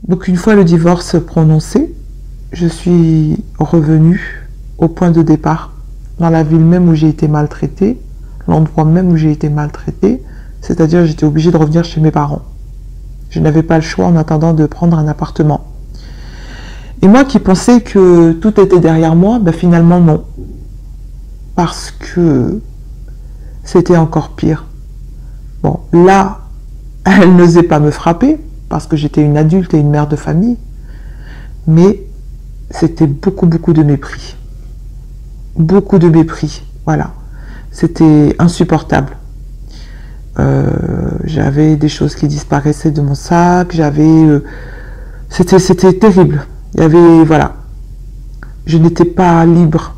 Donc une fois le divorce prononcé, je suis revenue au point de départ, dans la ville même où j'ai été maltraitée, l'endroit même où j'ai été maltraitée, c'est-à-dire j'étais obligée de revenir chez mes parents. Je n'avais pas le choix en attendant de prendre un appartement. Et moi qui pensais que tout était derrière moi, ben finalement non. Parce que c'était encore pire. Bon, là, elle n'osait pas me frapper, parce que j'étais une adulte et une mère de famille, mais c'était beaucoup de mépris. Beaucoup de mépris, voilà. C'était insupportable. J'avais des choses qui disparaissaient de mon sac, c'était terrible. Il y avait, voilà. Je n'étais pas libre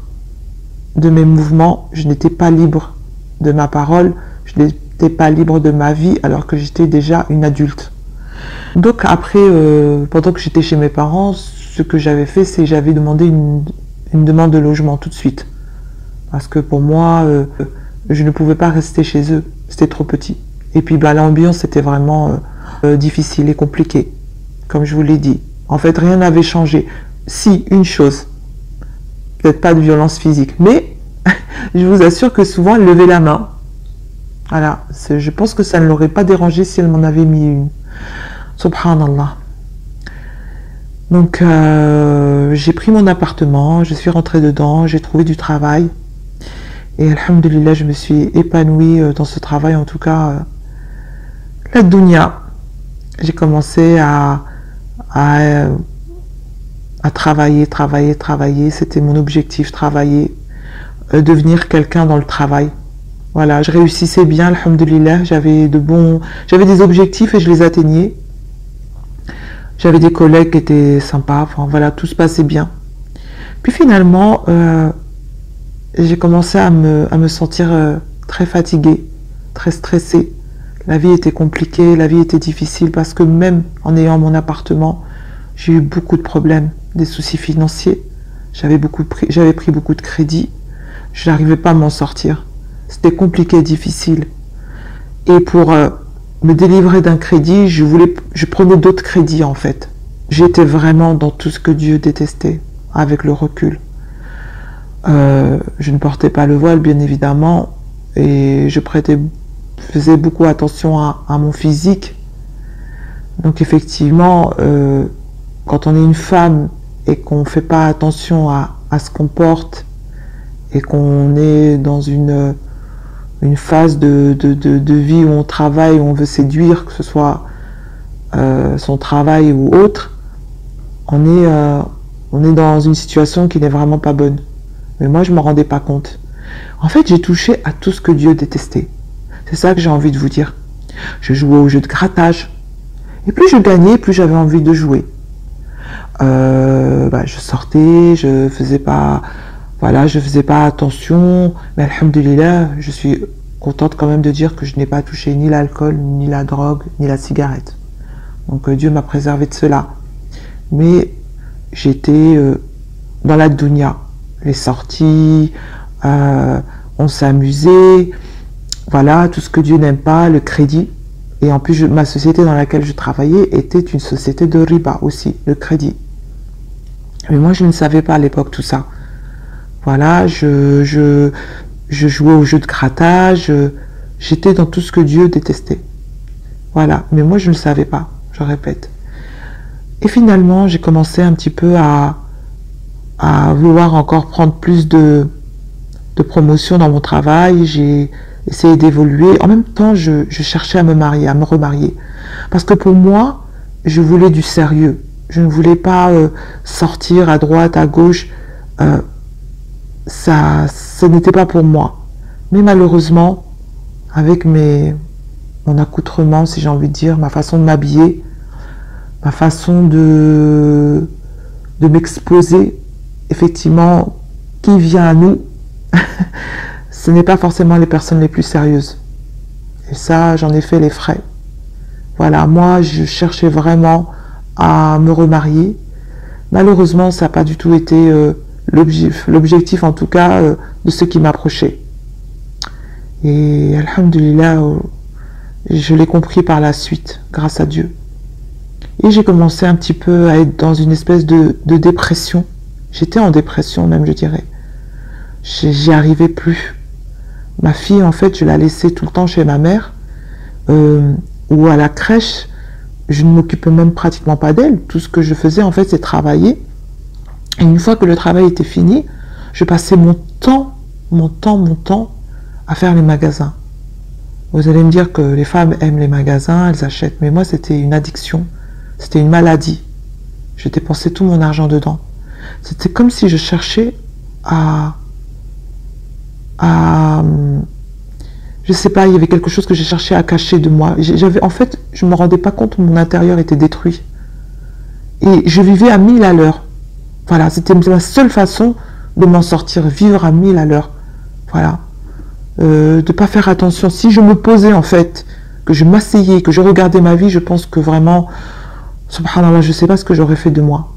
de mes mouvements, je n'étais pas libre de ma parole, je n'étais pas libre de ma vie alors que j'étais déjà une adulte. Donc après, pendant que j'étais chez mes parents, ce que j'avais fait, c'est que j'avais demandé une demande de logement tout de suite. Parce que pour moi, je ne pouvais pas rester chez eux, c'était trop petit. Et puis bah, l'ambiance était vraiment difficile et compliquée, comme je vous l'ai dit. En fait, rien n'avait changé. Si, une chose, peut-être pas de violence physique, mais je vous assure que souvent elle levait la main. Voilà, je pense que ça ne l'aurait pas dérangé si elle m'en avait mis une. Subhanallah. Donc j'ai pris mon appartement, je suis rentrée dedans, j'ai trouvé du travail. Et alhamdulillah, je me suis épanouie dans ce travail, en tout cas, la dunya. J'ai commencé à travailler, c'était mon objectif, travailler, devenir quelqu'un dans le travail. Voilà, je réussissais bien, alhamdulillah, j'avais des objectifs et je les atteignais. J'avais des collègues qui étaient sympas, enfin voilà, tout se passait bien. Puis finalement, j'ai commencé à me sentir très fatiguée, très stressée. La vie était compliquée, la vie était difficile parce que même en ayant mon appartement, j'ai eu beaucoup de problèmes, des soucis financiers. J'avais pris beaucoup de crédits. Je n'arrivais pas à m'en sortir. C'était compliqué, difficile. Et pour me délivrer d'un crédit, je prenais d'autres crédits en fait. J'étais vraiment dans tout ce que Dieu détestait, avec le recul. Je ne portais pas le voile, bien évidemment, et je faisais beaucoup attention à mon physique. Donc effectivement, quand on est une femme et qu'on ne fait pas attention à ce qu'on porte et qu'on est dans une phase de vie où on travaille, où on veut séduire, que ce soit son travail ou autre, on est dans une situation qui n'est vraiment pas bonne. Mais moi, je ne m'en rendais pas compte. En fait, j'ai touché à tout ce que Dieu détestait. C'est ça que j'ai envie de vous dire. Je jouais au jeu de grattage. Et plus je gagnais, plus j'avais envie de jouer. Je sortais, je faisais pas attention. Mais alhamdulillah, je suis contente quand même de dire que je n'ai pas touché ni l'alcool, ni la drogue, ni la cigarette. Donc Dieu m'a préservé de cela. Mais j'étais dans la dunya. Les sorties, on s'amusait, voilà, tout ce que Dieu n'aime pas, le crédit. Et en plus, ma société dans laquelle je travaillais était une société de riba aussi, le crédit. Mais moi, je ne savais pas à l'époque tout ça. Voilà, je jouais au jeu de grattage, j'étais dans tout ce que Dieu détestait. Voilà, mais moi, je ne le savais pas, je répète. Et finalement, j'ai commencé un petit peu à vouloir encore prendre plus de promotion dans mon travail. J'ai essayé d'évoluer. En même temps, je cherchais à me remarier. Parce que pour moi, je voulais du sérieux. Je ne voulais pas sortir à droite, à gauche. Ce n'était pas pour moi. Mais malheureusement, avec mon accoutrement, si j'ai envie de dire, ma façon de m'habiller, ma façon de m'exposer, effectivement, qui vient à nous, ce n'est pas forcément les personnes les plus sérieuses. Et ça, j'en ai fait les frais. Voilà, moi, je cherchais vraiment à me remarier. Malheureusement, ça n'a pas du tout été l'objectif, en tout cas, de ceux qui m'approchaient. Et alhamdulillah, je l'ai compris par la suite, grâce à Dieu. Et j'ai commencé un petit peu à être dans une espèce de dépression. J'étais en dépression même, je dirais. J'y arrivais plus. Ma fille, en fait, je la laissais tout le temps chez ma mère, ou à la crèche. Je ne m'occupais même pratiquement pas d'elle. Tout ce que je faisais, en fait, c'est travailler. Et une fois que le travail était fini, je passais mon temps à faire les magasins. Vous allez me dire que les femmes aiment les magasins, elles achètent. Mais moi, c'était une addiction. C'était une maladie. Je dépensais tout mon argent dedans. C'était comme si je cherchais je sais pas, il y avait quelque chose que j'ai cherché à cacher de moi. En fait, je me rendais pas compte que mon intérieur était détruit. Et je vivais à 1000 à l'heure. Voilà, c'était la seule façon de m'en sortir, vivre à 1000 à l'heure. Voilà. De pas faire attention. Si je me posais, en fait, que je m'asseyais, que je regardais ma vie, je pense que vraiment, subhanallah, je sais pas ce que j'aurais fait de moi.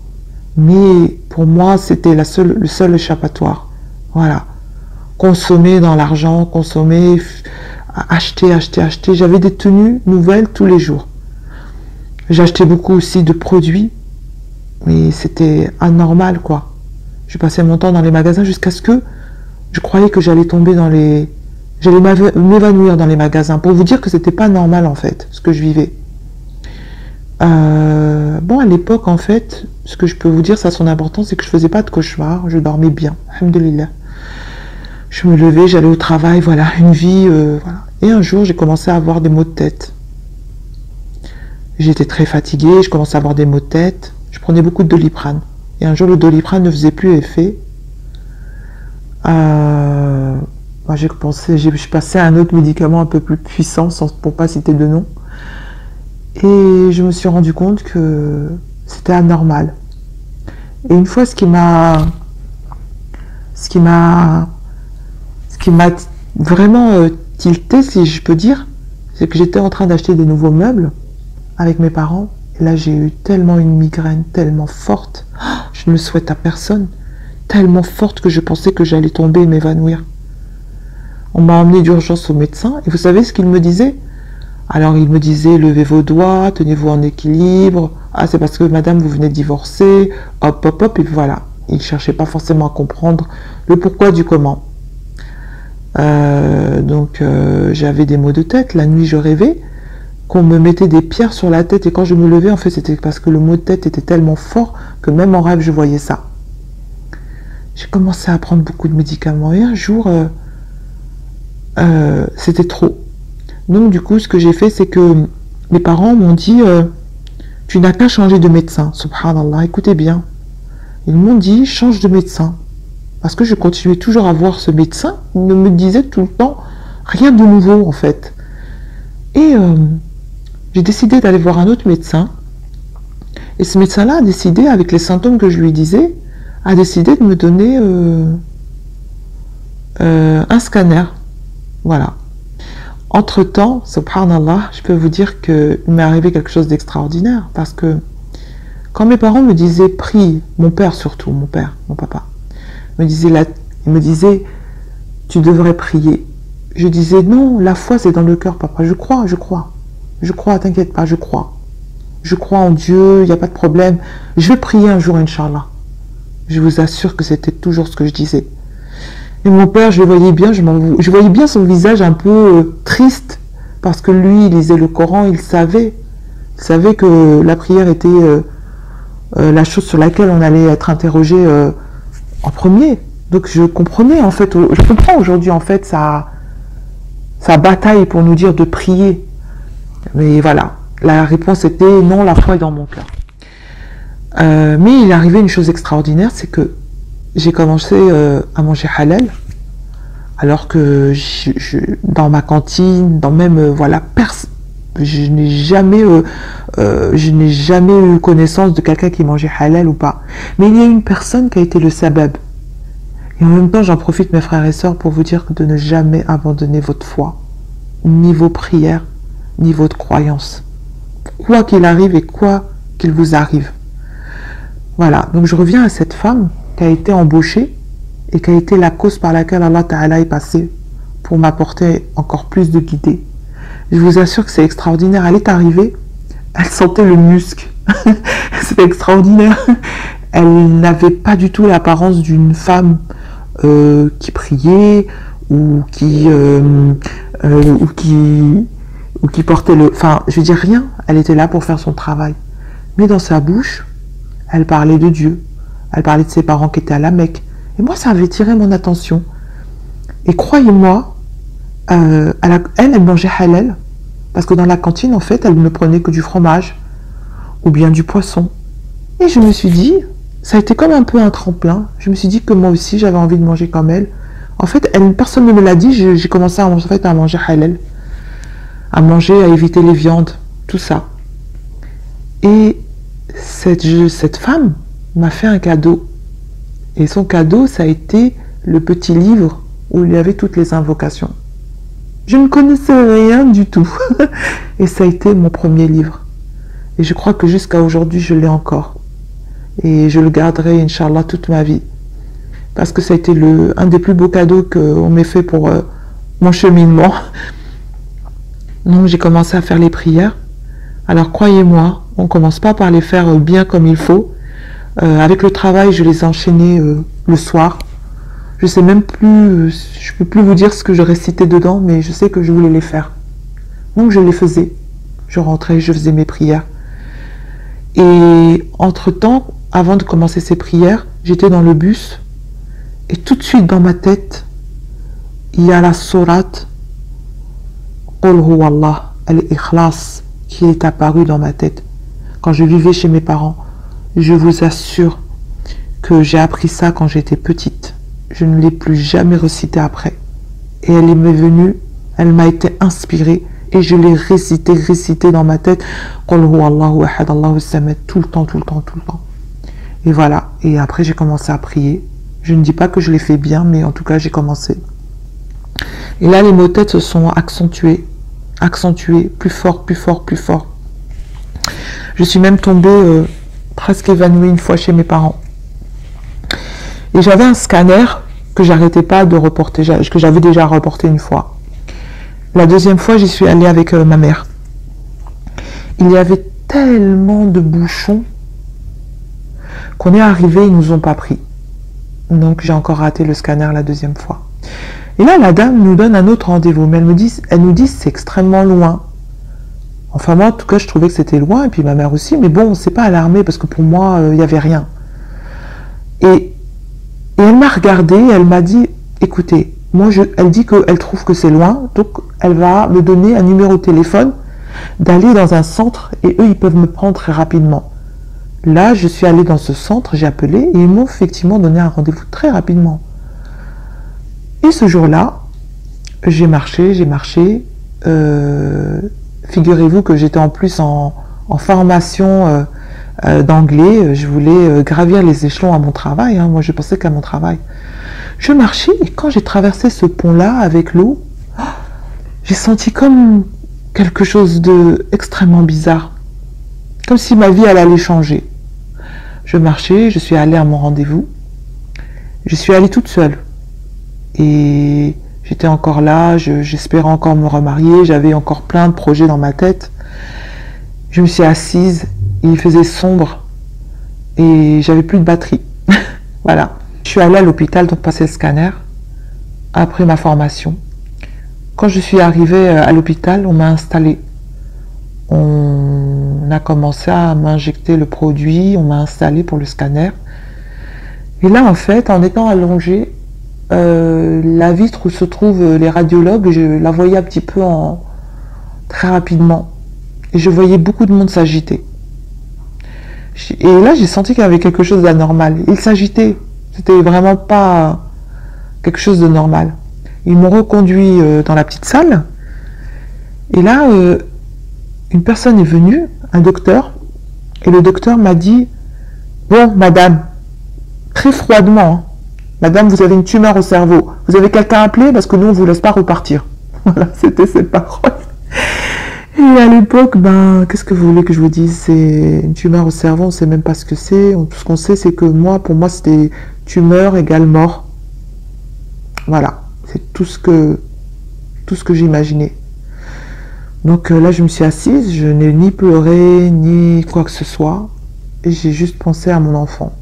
Mais pour moi, c'était le seul échappatoire. Voilà. Consommer dans l'argent, consommer, acheter. J'avais des tenues nouvelles tous les jours. J'achetais beaucoup aussi de produits, mais c'était anormal, quoi. Je passais mon temps dans les magasins jusqu'à ce que je croyais que j'allais tomber j'allais m'évanouir dans les magasins, pour vous dire que c'était pas normal, en fait, ce que je vivais. Bon, à l'époque, en fait, ce que je peux vous dire, ça a son importance, c'est que je faisais pas de cauchemar, je dormais bien, alhamdoulilah. Je me levais, j'allais au travail, voilà, une vie, voilà. Et un jour, j'ai commencé à avoir des maux de tête. J'étais très fatiguée, je commençais à avoir des maux de tête. Je prenais beaucoup de Doliprane. Et un jour, le Doliprane ne faisait plus effet. Moi, j'ai passé à un autre médicament un peu plus puissant, pour pas citer de nom. Et je me suis rendu compte que c'était anormal. Et une fois, ce qui m'a vraiment tilté, si je peux dire, c'est que j'étais en train d'acheter des nouveaux meubles avec mes parents. Et là, j'ai eu tellement une migraine, tellement forte. Je ne le souhaite à personne. Tellement forte que je pensais que j'allais tomber et m'évanouir. On m'a emmené d'urgence au médecin. Et vous savez ce qu'il me disait? Alors, il me disait, levez vos doigts, tenez-vous en équilibre. Ah, c'est parce que madame, vous venez de divorcer. Hop, hop, hop. Et voilà. Il ne cherchait pas forcément à comprendre le pourquoi du comment. Donc, j'avais des maux de tête. La nuit, je rêvais qu'on me mettait des pierres sur la tête. Et quand je me levais, en fait, c'était parce que le maux de tête était tellement fort que même en rêve, je voyais ça. J'ai commencé à prendre beaucoup de médicaments. Et un jour, c'était trop. Donc, du coup, ce que j'ai fait, c'est que mes parents m'ont dit tu n'as qu'à changer de médecin. Subhanallah, écoutez bien. Ils m'ont dit change de médecin. Parce que je continuais toujours à voir ce médecin. Il me disait tout le temps rien de nouveau, en fait. Et j'ai décidé d'aller voir un autre médecin. Et ce médecin-là a décidé, avec les symptômes que je lui disais, a décidé de me donner un scanner. Voilà. Entre-temps, subhanallah, je peux vous dire qu'il m'est arrivé quelque chose d'extraordinaire. Parce que quand mes parents me disaient prie, mon père surtout, mon papa, il me disait tu devrais prier. Je disais non, la foi c'est dans le cœur, papa. Je crois, t'inquiète pas, je crois. Je crois en Dieu, il n'y a pas de problème. Je vais prier un jour, Inch'Allah. Je vous assure que c'était toujours ce que je disais. Et mon père, je le voyais bien, je voyais bien son visage un peu triste, parce que lui, il lisait le Coran, il savait que la prière était la chose sur laquelle on allait être interrogé en premier. Donc je comprenais, en fait, je comprends aujourd'hui, en fait, sa bataille pour nous dire de prier. Mais voilà, la réponse était non, la foi est dans mon cœur. Mais il est arrivé une chose extraordinaire, c'est que j'ai commencé à manger halal, alors que dans ma cantine, dans même, voilà, je n'ai jamais eu connaissance de quelqu'un qui mangeait halal ou pas. Mais il y a une personne qui a été le sabab. Et en même temps, j'en profite, mes frères et sœurs, pour vous dire de ne jamais abandonner votre foi, ni vos prières, ni votre croyance. Quoi qu'il arrive et quoi qu'il vous arrive. Voilà, donc je reviens à cette femme qui a été embauchée et qui a été la cause par laquelle Allah Ta'ala est passé pour m'apporter encore plus de guidée. Je vous assure que c'est extraordinaire. Elle est arrivée Elle sentait le musc. C'était extraordinaire. Elle n'avait pas du tout l'apparence d'une femme qui priait ou qui portait le... Enfin, je veux dire rien. Elle était là pour faire son travail. Mais dans sa bouche, elle parlait de Dieu. Elle parlait de ses parents qui étaient à la Mecque. Et moi, ça avait tiré mon attention. Et croyez-moi, elle mangeait halal. Parce que dans la cantine, en fait, elle ne prenait que du fromage ou bien du poisson. Et je me suis dit, ça a été comme un peu un tremplin. Je me suis dit que moi aussi, j'avais envie de manger comme elle. En fait, personne ne me l'a dit. J'ai commencé à manger halal. À manger, à éviter les viandes, tout ça. Et cette femme m'a fait un cadeau. Et son cadeau, ça a été le petit livre où il y avait toutes les invocations. Je ne connaissais rien du tout. Et ça a été mon premier livre. Et je crois que jusqu'à aujourd'hui, je l'ai encore. Et je le garderai, Inch'Allah, toute ma vie. Parce que ça a été un des plus beaux cadeaux qu'on m'ait fait pour mon cheminement. Donc j'ai commencé à faire les prières. Alors croyez-moi, on ne commence pas par les faire bien comme il faut. Avec le travail, je les enchaînais le soir. Je sais même plus, je peux plus vous dire ce que je récitais dedans, mais je sais que je voulais les faire. Donc je les faisais. Je rentrais, je faisais mes prières. Et entre-temps, avant de commencer ces prières, j'étais dans le bus. Et tout de suite dans ma tête, il y a la sourate Qul Huwallah, al-Ikhlas, qui est apparue dans ma tête. Quand je vivais chez mes parents, je vous assure que j'ai appris ça quand j'étais petite. Je ne l'ai plus jamais recité après. Et elle m'est venue, elle m'a été inspirée et je l'ai récité dans ma tête. Qul huwallahu ahad, Allahu samad, tout le temps. Et voilà. Et après j'ai commencé à prier. Je ne dis pas que je l'ai fait bien, mais en tout cas j'ai commencé. Et là les mots-têtes se sont accentués, plus fort. Je suis même tombée presque évanouie une fois chez mes parents. Et j'avais un scanner que j'arrêtais pas de reporter, que j'avais déjà reporté une fois. La deuxième fois, j'y suis allée avec ma mère. Il y avait tellement de bouchons qu'on est arrivé, ils nous ont pas pris. Donc j'ai encore raté le scanner la deuxième fois. Et là, la dame nous donne un autre rendez-vous, mais elle nous dit c'est extrêmement loin. Enfin moi, en tout cas, je trouvais que c'était loin, et puis ma mère aussi, mais bon, on s'est pas alarmé parce que pour moi, il n'y avait rien. Et elle m'a regardé, elle m'a dit, écoutez, elle dit qu'elle trouve que c'est loin, donc elle va me donner un numéro de téléphone, d'aller dans un centre, et eux, ils peuvent me prendre très rapidement. Là, je suis allée dans ce centre, j'ai appelé, et ils m'ont effectivement donné un rendez-vous très rapidement. Et ce jour-là, j'ai marché, figurez-vous que j'étais en plus en formation d'anglais, je voulais gravir les échelons à mon travail, moi je pensais qu'à mon travail. Je marchais et quand j'ai traversé ce pont-là avec l'eau, j'ai senti comme quelque chose de extrêmement bizarre, comme si ma vie elle allait changer. Je marchais, je suis allée à mon rendez-vous, je suis allée toute seule et j'étais encore là, j'espérais encore me remarier, j'avais encore plein de projets dans ma tête. Je me suis assise, il faisait sombre et j'avais plus de batterie. Voilà. Je suis allée à l'hôpital donc passer le scanner après ma formation. Quand je suis arrivée à l'hôpital, on m'a installée. On a commencé à m'injecter le produit, on m'a installée pour le scanner. Et là, en fait, en étant allongée, la vitre où se trouvent les radiologues, je la voyais un petit peu très rapidement. Et je voyais beaucoup de monde s'agiter. Et là, j'ai senti qu'il y avait quelque chose d'anormal. Ils s'agitaient. C'était vraiment pas quelque chose de normal. Ils m'ont reconduit dans la petite salle. Et là, une personne est venue, un docteur, et le docteur m'a dit « Bon, madame, très froidement, madame, vous avez une tumeur au cerveau. Vous avez quelqu'un à appeler parce que nous, on ne vous laisse pas repartir. » Voilà, c'était ses paroles. Et à l'époque, qu'est-ce que vous voulez que je vous dise? C'est une tumeur au cerveau, on ne sait même pas ce que c'est. Tout ce qu'on sait, c'est que pour moi, c'était tumeur égale mort. Voilà, c'est tout ce que j'imaginais. Donc là, je me suis assise, je n'ai ni pleuré, ni quoi que ce soit. Et j'ai juste pensé à mon enfant.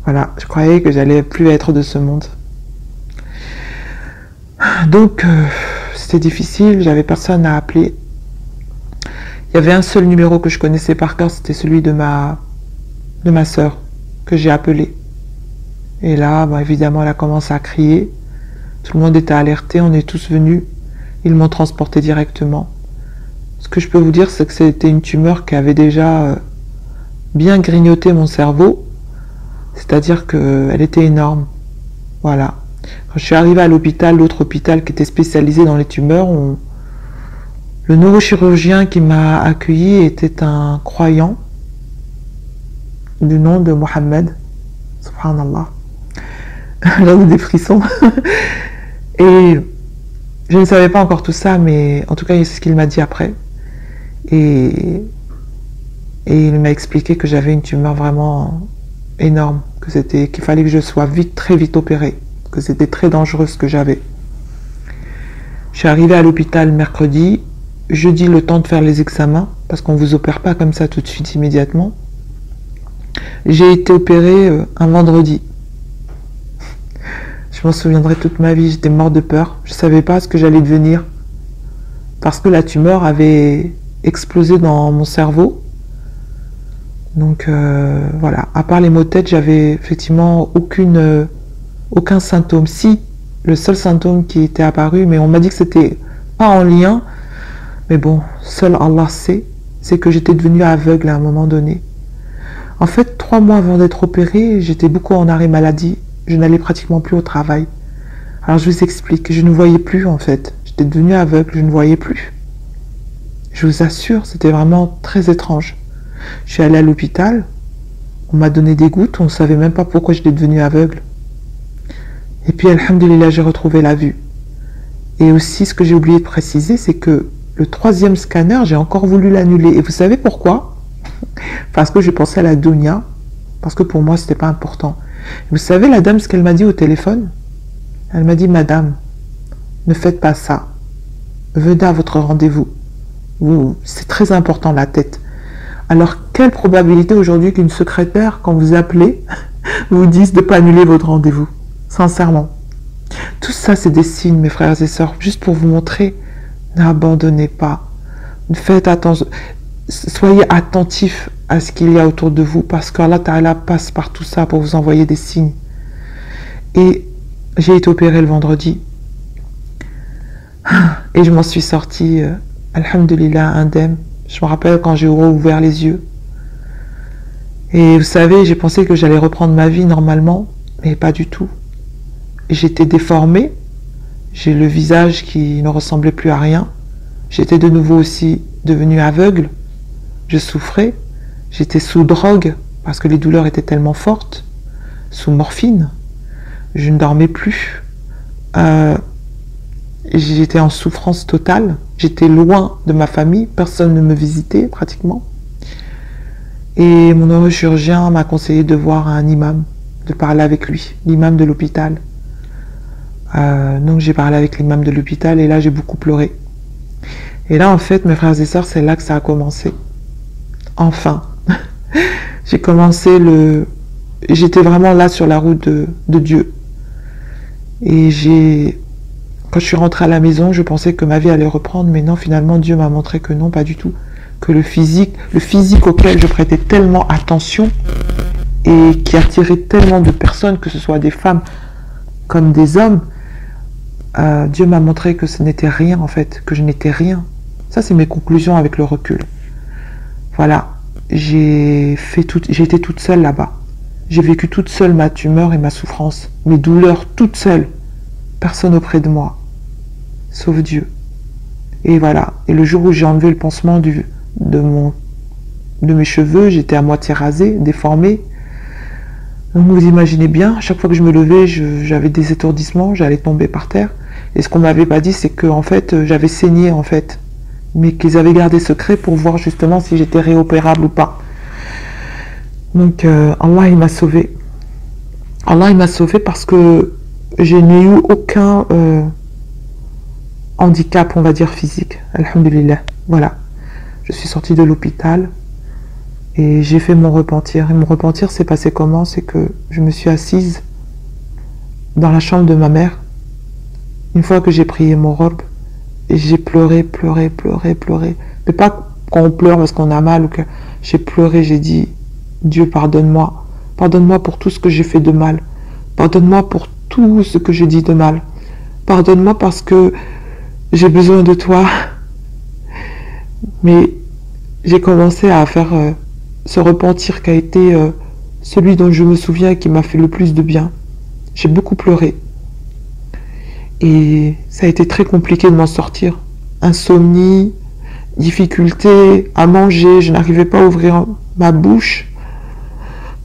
Voilà, je croyais que j'allais plus être de ce monde. Donc, c'était difficile, j'avais personne à appeler. Il y avait un seul numéro que je connaissais par cœur, c'était celui de ma sœur, que j'ai appelé. Et là, évidemment, elle a commencé à crier. Tout le monde était alerté, on est tous venus. Ils m'ont transporté directement. Ce que je peux vous dire, c'est que c'était une tumeur qui avait déjà bien grignoté mon cerveau. C'est-à-dire qu'elle était énorme. Voilà. Quand je suis arrivée à l'hôpital, l'autre hôpital qui était spécialisé dans les tumeurs, le neurochirurgien qui m'a accueilli était un croyant du nom de Mohamed. Subhanallah. J'en ai des frissons. Et je ne savais pas encore tout ça, mais en tout cas, c'est ce qu'il m'a dit après. Et il m'a expliqué que j'avais une tumeur vraiment énorme, qu'il fallait que je sois très vite opérée, que c'était très dangereux ce que j'avais. Je suis arrivée à l'hôpital mercredi, jeudi le temps de faire les examens, parce qu'on ne vous opère pas comme ça tout de suite immédiatement. J'ai été opérée un vendredi. Je m'en souviendrai toute ma vie, j'étais morte de peur. Je ne savais pas ce que j'allais devenir. Parce que la tumeur avait explosé dans mon cerveau. Donc voilà, à part les maux de tête, j'avais effectivement aucun symptôme. Si, le seul symptôme qui était apparu, mais on m'a dit que c'était pas en lien. Mais bon, seul Allah sait, c'est que j'étais devenue aveugle à un moment donné. En fait, 3 mois avant d'être opérée, j'étais beaucoup en arrêt maladie. Je n'allais pratiquement plus au travail. Alors je vous explique, je ne voyais plus en fait. J'étais devenue aveugle, je ne voyais plus. Je vous assure, c'était vraiment très étrange. Je suis allée à l'hôpital, on m'a donné des gouttes, on ne savait même pas pourquoi j'étais devenue aveugle. Et puis, alhamdulillah, j'ai retrouvé la vue. Et aussi, ce que j'ai oublié de préciser, c'est que le 3e scanner, j'ai encore voulu l'annuler. Et vous savez pourquoi? Parce que je pensais à la dunya, parce que pour moi, ce n'était pas important. Et vous savez, la dame, ce qu'elle m'a dit au téléphone? Elle m'a dit, madame, ne faites pas ça. Venez à votre rendez-vous. C'est très important, la tête. Alors, quelle probabilité aujourd'hui qu'une secrétaire, quand vous appelez, vous dise de ne pas annuler votre rendez-vous? Sincèrement. Tout ça, c'est des signes, mes frères et sœurs, juste pour vous montrer, n'abandonnez pas. Faites attention. Soyez attentifs à ce qu'il y a autour de vous, parce qu'Allah Ta'ala passe par tout ça pour vous envoyer des signes. Et j'ai été opérée le vendredi. Et je m'en suis sortie, alhamdulillah, indemne. Je me rappelle quand j'ai ouvert les yeux. Et vous savez, j'ai pensé que j'allais reprendre ma vie normalement, mais pas du tout. J'étais déformée, j'ai le visage qui ne ressemblait plus à rien. J'étais de nouveau aussi devenue aveugle. Je souffrais. J'étais sous drogue parce que les douleurs étaient tellement fortes, sous morphine. Je ne dormais plus. J'étais en souffrance totale. J'étais loin de ma famille. Personne ne me visitait pratiquement. Et mon neurochirurgien m'a conseillé de voir un imam, de parler avec lui, l'imam de l'hôpital. Donc j'ai parlé avec l'imam de l'hôpital et là j'ai beaucoup pleuré. Et là en fait, mes frères et sœurs, c'est là que ça a commencé. Enfin, j'ai commencé j'étais vraiment là sur la route de Dieu. Et quand je suis rentrée à la maison, je pensais que ma vie allait reprendre, mais non, finalement Dieu m'a montré que non, pas du tout. Que le physique auquel je prêtais tellement attention et qui attirait tellement de personnes, que ce soit des femmes comme des hommes, Dieu m'a montré que ce n'était rien en fait, que je n'étais rien. Ça c'est mes conclusions avec le recul. Voilà, j'ai été toute seule là-bas. J'ai vécu toute seule ma tumeur et ma souffrance, mes douleurs toute seule. Personne auprès de moi, sauf Dieu. Et voilà, et le jour où j'ai enlevé le pansement de mes cheveux, j'étais à moitié rasée, déformée. Donc vous imaginez bien, à chaque fois que je me levais, j'avais des étourdissements, j'allais tomber par terre. Et ce qu'on m'avait pas dit, c'est que en fait, j'avais saigné en fait, mais qu'ils avaient gardé secret pour voir justement si j'étais réopérable ou pas. Donc Allah il m'a sauvée. Allah il m'a sauvée parce que je n'ai eu handicap, on va dire, physique. Alhamdulillah. Voilà. Je suis sortie de l'hôpital et j'ai fait mon repentir. Et mon repentir s'est passé comment? C'est que je me suis assise dans la chambre de ma mère. Une fois que j'ai prié mon robe, et j'ai pleuré. Mais pas quand on pleure parce qu'on a mal ou que j'ai pleuré, j'ai dit, Dieu, pardonne-moi. Pardonne-moi pour tout ce que j'ai fait de mal. Pardonne-moi pour tout ce que j'ai dit de mal. Pardonne-moi parce que j'ai besoin de toi. Mais j'ai commencé à faire ce repentir qui a été celui dont je me souviens et qui m'a fait le plus de bien. J'ai beaucoup pleuré. Et ça a été très compliqué de m'en sortir. Insomnie, difficulté à manger, je n'arrivais pas à ouvrir ma bouche.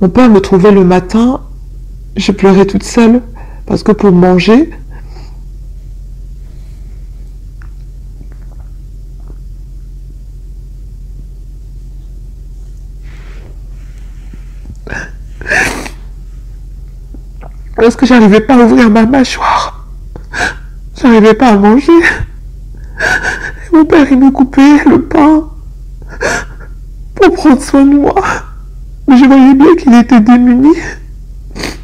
Mon père me trouvait le matin, je pleurais toute seule parce que pour manger, parce que j'arrivais pas à ouvrir ma mâchoire, j'arrivais pas à manger. Et mon père, il me coupait le pain pour prendre soin de moi. Mais je voyais bien qu'il était démuni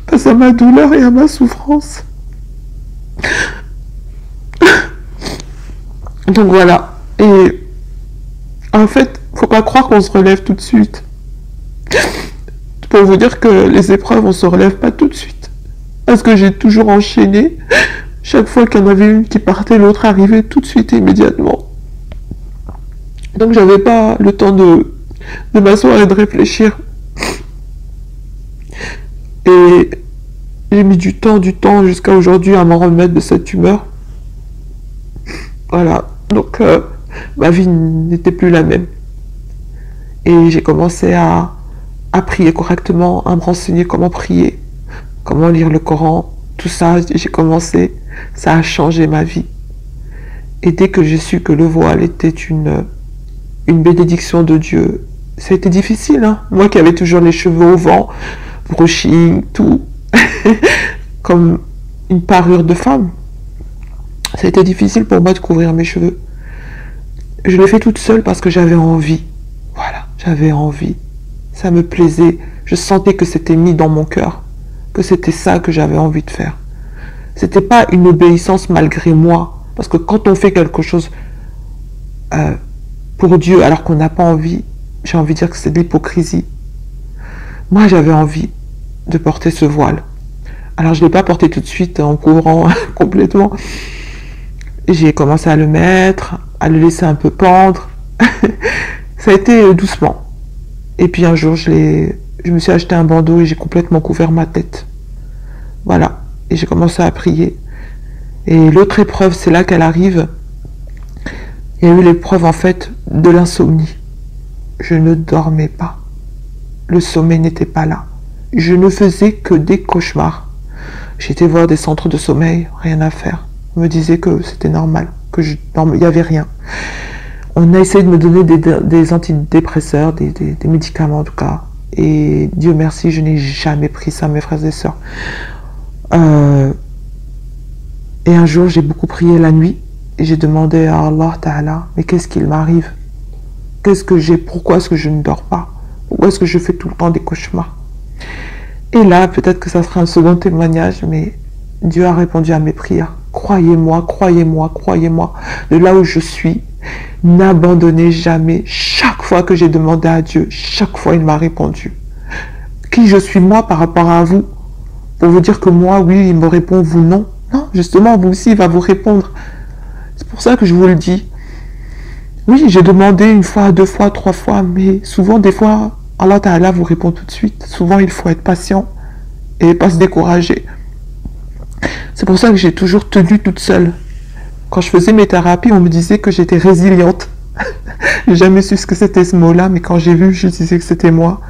face à ma douleur et à ma souffrance. Donc voilà. Et en fait, faut pas croire qu'on se relève tout de suite. Pour vous dire que les épreuves, on se relève pas tout de suite. Parce que j'ai toujours enchaîné. Chaque fois qu'il y en avait une qui partait, l'autre arrivait tout de suite, immédiatement. Donc j'avais pas le temps de m'asseoir et de réfléchir. Et j'ai mis du temps jusqu'à aujourd'hui à m'en remettre de cette tumeur. Voilà. Donc ma vie n'était plus la même. Et j'ai commencé à prier correctement, à me renseigner comment prier, comment lire le Coran, tout ça. J'ai commencé, ça a changé ma vie. Et dès que j'ai su que le voile était une bénédiction de Dieu, ça a été difficile, hein. Moi qui avais toujours les cheveux au vent, brushing, tout, comme une parure de femme. Ça a été difficile pour moi de couvrir mes cheveux. Je l'ai fait toute seule parce que j'avais envie. Voilà, j'avais envie. Ça me plaisait. Je sentais que c'était mis dans mon cœur, que c'était ça que j'avais envie de faire. C'était pas une obéissance malgré moi. Parce que quand on fait quelque chose pour Dieu alors qu'on n'a pas envie, j'ai envie de dire que c'est de l'hypocrisie. Moi, j'avais envie de porter ce voile. Alors, je ne l'ai pas porté tout de suite en couvrant complètement. J'ai commencé à le mettre, à le laisser un peu pendre. Ça a été doucement. Et puis un jour, je me suis acheté un bandeau et j'ai complètement couvert ma tête. Voilà. Et j'ai commencé à prier. Et l'autre épreuve, c'est là qu'elle arrive. Il y a eu l'épreuve, en fait, de l'insomnie. Je ne dormais pas. Le sommeil n'était pas là. Je ne faisais que des cauchemars. J'étais voir des centres de sommeil, rien à faire. On me disait que c'était normal, que il n'y avait rien. On a essayé de me donner des antidépresseurs, des médicaments en tout cas. Et Dieu merci, je n'ai jamais pris ça, mes frères et sœurs. Et un jour, j'ai beaucoup prié la nuit. Et j'ai demandé à Allah Ta'ala, mais qu'est-ce qu'il m'arrive? Qu'est-ce que j'ai? Pourquoi est-ce que je ne dors pas? Pourquoi est-ce que je fais tout le temps des cauchemars? Et là, peut-être que ça sera un second témoignage, mais Dieu a répondu à mes prières. Croyez-moi, croyez-moi, croyez-moi. De là où je suis, n'abandonnez jamais. Chaque fois que j'ai demandé à Dieu, chaque fois il m'a répondu. Qui je suis moi par rapport à vous? Pour vous dire que moi, oui, il me répond, vous non. Non, justement, vous aussi, il va vous répondre. C'est pour ça que je vous le dis. Oui, j'ai demandé une fois, deux fois, trois fois, mais souvent, des fois, Allah Ta'ala vous répond tout de suite. Souvent, il faut être patient et pas se décourager. C'est pour ça que j'ai toujours tenu toute seule. Quand je faisais mes thérapies, on me disait que j'étais résiliente. J'ai jamais su ce que c'était ce mot-là, mais quand j'ai vu, je disais que c'était moi.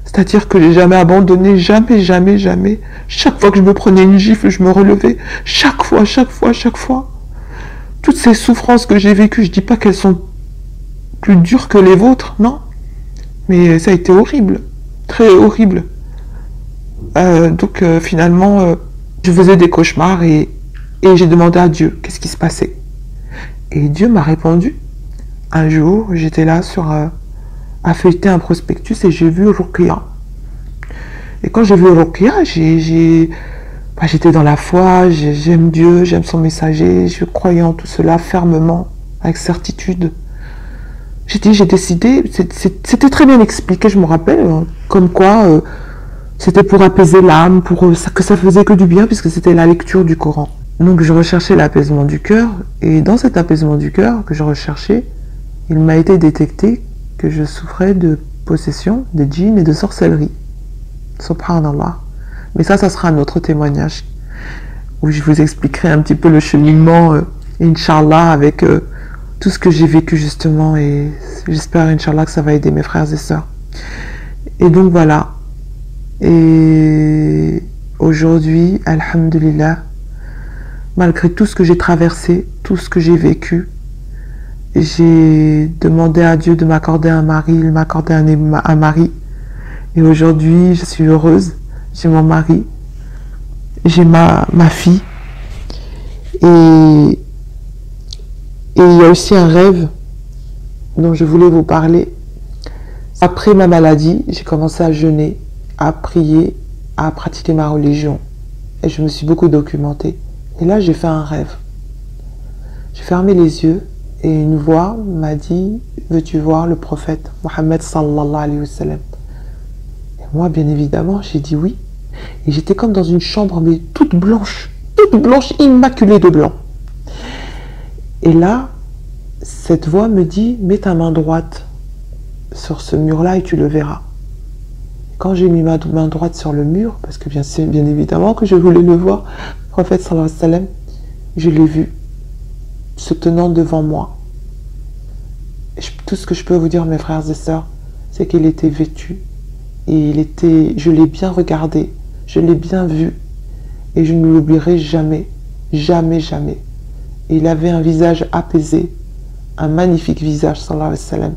C'est-à-dire que j'ai jamais abandonné, jamais, jamais, jamais. Chaque fois que je me prenais une gifle, je me relevais. Chaque fois, chaque fois, chaque fois. Toutes ces souffrances que j'ai vécues, je dis pas qu'elles sont plus dures que les vôtres, non. Mais ça a été horrible, très horrible. Donc finalement, je faisais des cauchemars et j'ai demandé à Dieu qu'est-ce qui se passait. Et Dieu m'a répondu. Un jour, j'étais là à feuilleter un prospectus et j'ai vu Ruqya. Et quand j'ai vu Ruqya, j'étais dans la foi, j'aime Dieu, j'aime son messager, je croyais en tout cela fermement, avec certitude. J'ai décidé, c'était très bien expliqué, je me rappelle, comme quoi c'était pour apaiser l'âme, que ça faisait que du bien, puisque c'était la lecture du Coran. Donc je recherchais l'apaisement du cœur, et dans cet apaisement du cœur que je recherchais, il m'a été détecté que je souffrais de possession, de djinn et de sorcellerie. Subhanallah. Mais ça sera un autre témoignage, où je vous expliquerai un petit peu le cheminement, Inch'Allah, avec tout ce que j'ai vécu justement, et j'espère Inch'Allah que ça va aider mes frères et sœurs. Et donc voilà. Et aujourd'hui, alhamdulillah, malgré tout ce que j'ai traversé, tout ce que j'ai vécu, j'ai demandé à Dieu de m'accorder un mari, il m'a accordé un mari. Et aujourd'hui, je suis heureuse, j'ai mon mari, j'ai ma fille. Et il y a aussi un rêve dont je voulais vous parler. Après ma maladie, j'ai commencé à jeûner, à prier, à pratiquer ma religion. Et je me suis beaucoup documentée. Et là, j'ai fait un rêve. J'ai fermé les yeux et une voix m'a dit « Veux-tu voir le prophète Mohammed sallallahu alayhi wa sallam ?» Et moi, bien évidemment, j'ai dit oui. Et j'étais comme dans une chambre, mais toute blanche, immaculée de blanc. Et là, cette voix me dit « Mets ta main droite sur ce mur-là et tu le verras. » Quand j'ai mis ma main droite sur le mur, parce que bien évidemment que je voulais le voir, le prophète sallallahu alayhi wa sallam, je l'ai vu se tenant devant moi. Tout ce que je peux vous dire, mes frères et sœurs, c'est qu'il était vêtu et je l'ai bien regardé, je l'ai bien vu et je ne l'oublierai jamais, jamais, jamais. Et il avait un visage apaisé, un magnifique visage, sallallahu alayhi wa sallam.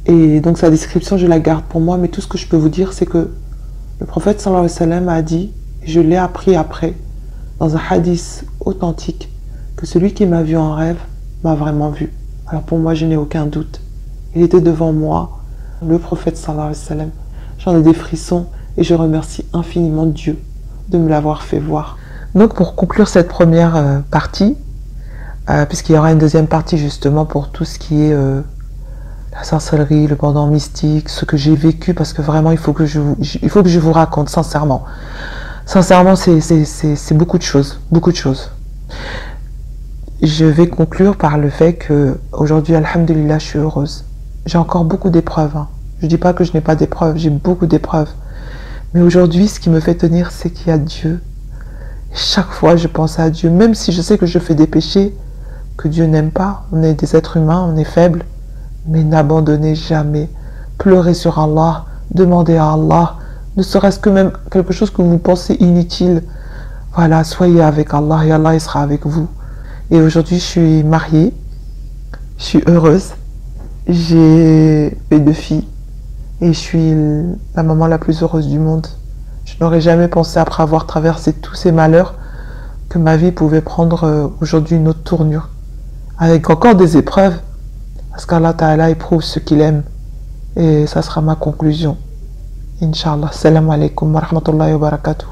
Et donc sa description, je la garde pour moi, mais tout ce que je peux vous dire, c'est que le prophète sallallahu alayhi wa sallam a dit, et je l'ai appris après, dans un hadith authentique, que celui qui m'a vu en rêve m'a vraiment vu. Alors pour moi, je n'ai aucun doute. Il était devant moi, le prophète sallallahu alayhi wa sallam. J'en ai des frissons et je remercie infiniment Dieu de me l'avoir fait voir. Donc pour conclure cette première partie, puisqu'il y aura une deuxième partie justement pour tout ce qui est la sorcellerie, le pendant mystique, ce que j'ai vécu, parce que vraiment il faut que je vous raconte sincèrement. Sincèrement, c'est beaucoup de choses, beaucoup de choses. Je vais conclure par le fait que aujourd'hui, alhamdulillah, je suis heureuse. J'ai encore beaucoup d'épreuves. Hein. Je ne dis pas que je n'ai pas d'épreuves, j'ai beaucoup d'épreuves. Mais aujourd'hui, ce qui me fait tenir, c'est qu'il y a Dieu. Chaque fois, je pense à Dieu, même si je sais que je fais des péchés que Dieu n'aime pas. On est des êtres humains, on est faibles. Mais n'abandonnez jamais. Pleurez sur Allah, demandez à Allah, ne serait-ce que même quelque chose que vous pensez inutile. Voilà, soyez avec Allah et Allah il sera avec vous. Et aujourd'hui, je suis mariée, je suis heureuse, j'ai 2 filles et je suis la maman la plus heureuse du monde. Je n'aurais jamais pensé, après avoir traversé tous ces malheurs, que ma vie pouvait prendre aujourd'hui une autre tournure, avec encore des épreuves, parce qu'Allah Ta'ala éprouve ce qu'il aime. Et ça sera ma conclusion. Inch'Allah. Salam alaikum wa rahmatullahi wa barakatuh.